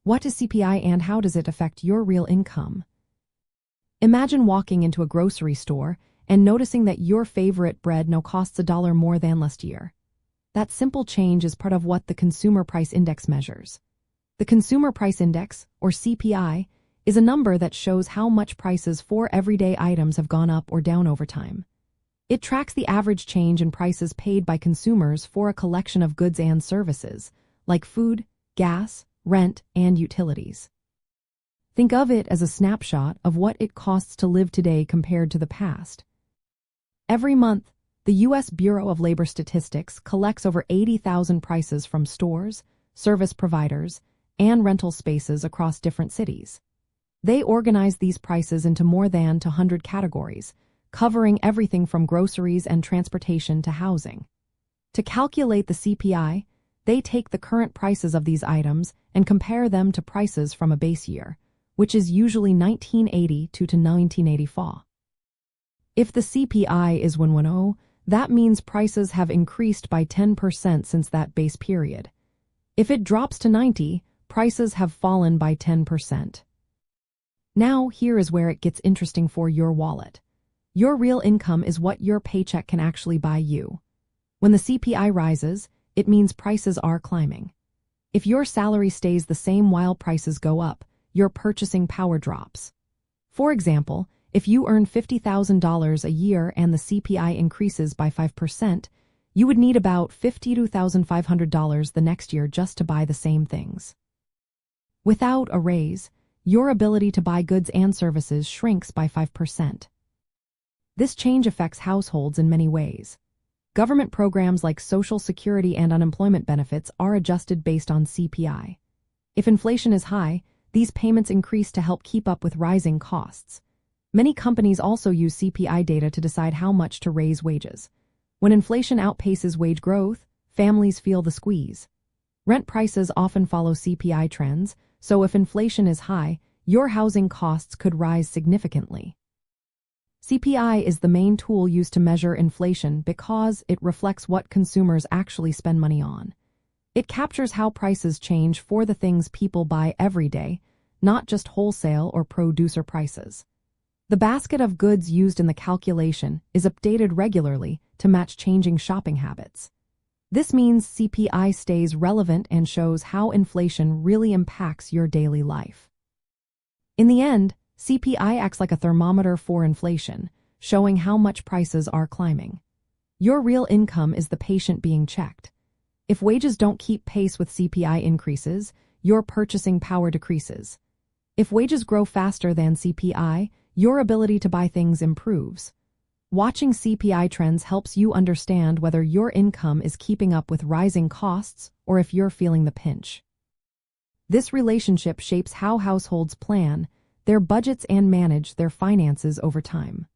What is CPI and how does it affect your real income? Imagine walking into a grocery store and noticing that your favorite bread now costs $1 more than last year. That simple change is part of what the Consumer Price Index measures. The Consumer Price Index, or CPI, is a number that shows how much prices for everyday items have gone up or down over time. It tracks the average change in prices paid by consumers for a collection of goods and services, like food, gas, rent, and utilities. Think of it as a snapshot of what it costs to live today compared to the past. Every month, the U.S. Bureau of Labor Statistics collects over 80,000 prices from stores, service providers, and rental spaces across different cities. They organize these prices into more than 200 categories, covering everything from groceries and transportation to housing. To calculate the CPI, they take the current prices of these items and compare them to prices from a base year, which is usually 1980 to 1984. If the CPI is 110, that means prices have increased by 10% since that base period. If it drops to 90, prices have fallen by 10%. Now, here is where it gets interesting for your wallet. Your real income is what your paycheck can actually buy you. When the CPI rises, it means prices are climbing. If your salary stays the same while prices go up, your purchasing power drops. For example, if you earn $50,000 a year and the CPI increases by 5%, you would need about $52,500 the next year just to buy the same things. Without a raise, your ability to buy goods and services shrinks by 5%. This change affects households in many ways. Government programs like Social Security and unemployment benefits are adjusted based on CPI. If inflation is high, these payments increase to help keep up with rising costs. Many companies also use CPI data to decide how much to raise wages. When inflation outpaces wage growth, families feel the squeeze. Rent prices often follow CPI trends, so if inflation is high, your housing costs could rise significantly. CPI is the main tool used to measure inflation because it reflects what consumers actually spend money on. It captures how prices change for the things people buy every day, not just wholesale or producer prices. The basket of goods used in the calculation is updated regularly to match changing shopping habits. This means CPI stays relevant and shows how inflation really impacts your daily life. In the end, CPI acts like a thermometer for inflation, showing how much prices are climbing. Your real income is the patient being checked. If wages don't keep pace with CPI increases, your purchasing power decreases. If wages grow faster than CPI, your ability to buy things improves. Watching CPI trends helps you understand whether your income is keeping up with rising costs or if you're feeling the pinch. This relationship shapes how households plan their budgets and manage their finances over time.